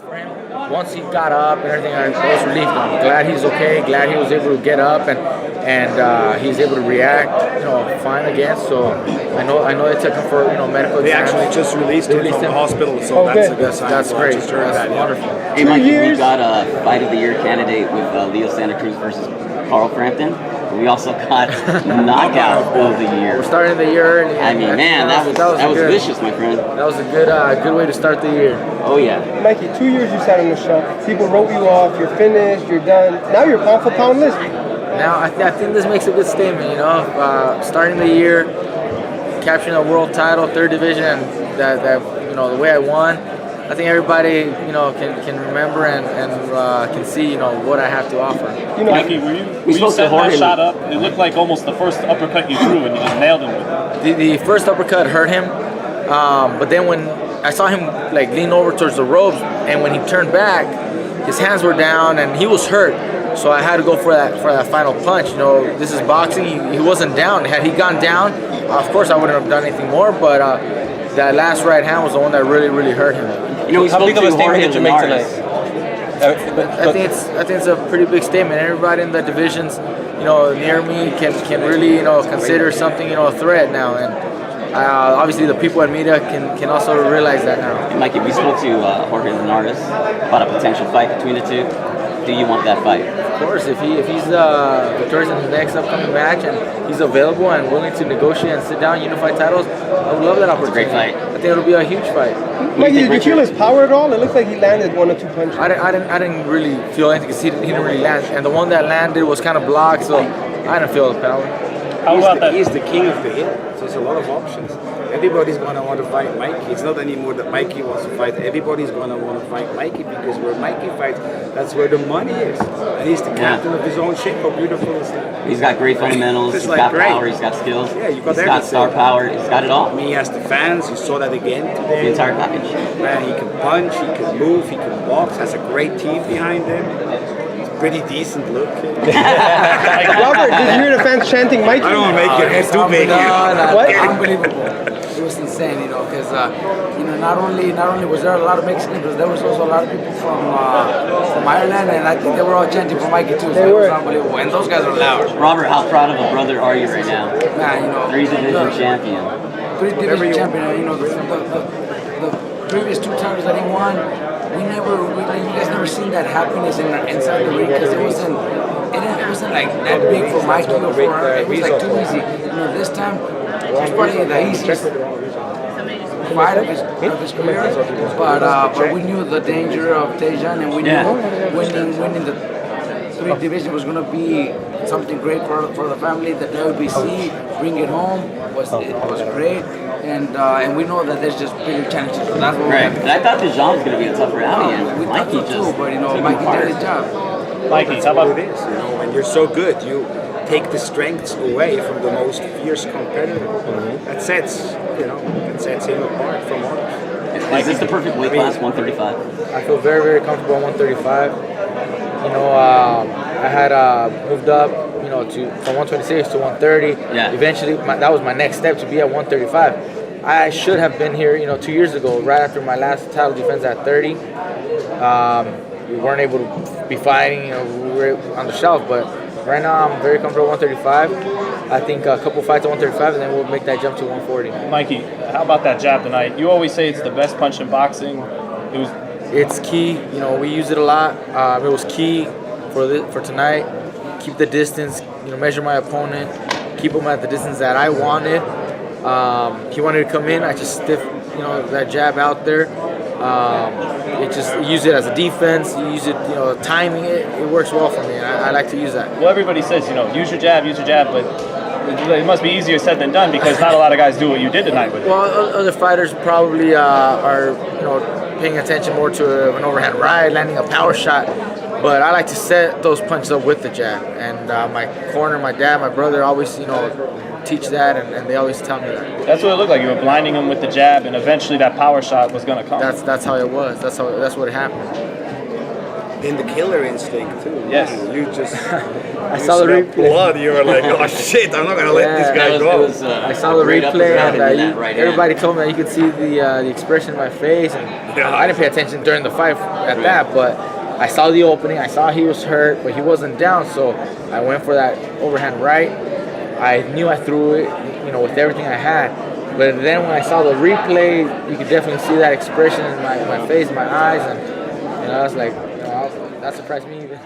for him. Once he got up and everything, I was relieved. I'm glad he's okay. Glad he was able to get up and he's able to react, fine again. So I know they took him for medical. They exams. actually just released him from the hospital, so that's a good sign. That's great. Just heard That's that, wonderful. Hey, Mikey, we got a Fight of the Year candidate with Leo Santa Cruz versus Carl Frampton. We also got Knockout of the Year. We're starting the year early. I mean, man, that was vicious, my friend. That was a good way to start the year. Oh yeah. Mikey, 2 years you sat on the shelf. People wrote you off. You're finished. You're done. Now you're pound for pound list. Now I think this makes a good statement. Starting the year, capturing a world title, third division, that the way I won. I think everybody, can remember and can see, what I have to offer. Mikey, were you setting that shot up? It looked like almost the first uppercut you threw, and you just nailed him with it. The first uppercut hurt him, but then when I saw him lean over towards the ropes, and when he turned back, his hands were down and he was hurt. So I had to go for that final punch. This is boxing. He wasn't down. Had he gone down, of course I wouldn't have done anything more. But that last right hand was the one that really, really hurt him. How big of a statement did you make tonight? I think it's a pretty big statement. Everybody in the divisions, near me can really, consider something, a threat now. And obviously the people at media can also realize that now. Mikey, we spoke to Jorge Linares about a potential fight between the two. Do you want that fight? Of course, if he's victorious in his next upcoming match and he's available and willing to negotiate and sit down, unify titles, I would love that opportunity. It's a great fight. I think it'll be a huge fight. Mikey, did you feel his power at all? It looked like he landed 1 or 2 punches. I didn't really feel anything because he didn't really land, and the one that landed was kind of blocked, so I didn't feel the power. How about that? He's the king of the hill. So there's a lot of options. Everybody's going to want to fight Mikey. It's not anymore that Mikey wants to fight. Everybody's going to want to fight Mikey because where Mikey fights, that's where the money is. And he's the captain of his own ship. How beautiful is that? He's got great fundamentals. He's got power. He's got skills. Yeah, you got He's got star power. He's got it all. I mean, he has the fans. You saw that again today. The entire package. Man, he can punch. He can move. He can box. Has a great team behind him. Pretty decent look. Robert, did you hear the fans chanting Mikey? I don't want to make your head too big here. What? Unbelievable. It was insane, because not only was there a lot of Mexicans, but there was also a lot of people from Ireland, and I think they were all chanting for Mikey too. So it was unbelievable, and those guys are loud. Robert, how proud of a brother are you right now? Man, 3-division champion. 3-division champion. The previous 2 titles that he won, you guys never seen that happiness inside the ring because it wasn't like that big for Mikey or for her. It was like too easy. This time it was probably the easiest fight of his career. But we knew the danger of Tejan, and we knew winning the 3 division was going to be something great for the family. The WBC, bring it home, was great. And we know that there's just bigger challenges. So that's what right. And I thought Dijon was going to be a tough rally, and we Mikey thought so too, but Mikey did his job. Mikey, how about it is? When you're so good, you take the strengths away from the most fierce competitor. That sets him apart from others. Is this the perfect weight class, 135? I feel very, very comfortable at 135. I had moved up, from 126 to 130. Yeah. Eventually, that was my next step, to be at 135. I should have been here, 2 years ago, right after my last title defense at 30. We weren't able to be fighting, we were on the shelf, but right now I'm very comfortable at 135. I think a couple fights at 135, and then we'll make that jump to 140. Mikey, how about that jab tonight? You always say it's the best punch in boxing. It's key. We use it a lot. It was key for tonight. Keep the distance. Measure my opponent. Keep him at the distance that I wanted. He wanted to come in. I just stiff, that jab out there. Use it as a defense. You use it, timing it. It works well for me. I like to use that. Well, everybody says, use your jab, but it must be easier said than done because not a lot of guys do what you did tonight with it. Well, other fighters probably are, paying attention more to an overhand right, landing a power shot. But I like to set those punches up with the jab. And my corner, my dad, my brother always, teach that, and they always tell me that. That's what it looked like. You were blinding him with the jab, and eventually that power shot was going to come. That's how it was. That's what happened. in the killer instinct too. Yes. You just. I saw the replay. Blood. You were like, oh shit! I'm not gonna let this guy go. I saw the replay, and right everybody told me that you could see the expression in my face, and I didn't pay attention during the fight at that, but I saw the opening. I saw he was hurt, but he wasn't down, so I went for that overhand right. I knew I threw it, with everything I had. But then when I saw the replay, you could definitely see that expression in my face, my eyes, and I was like, that surprised me even.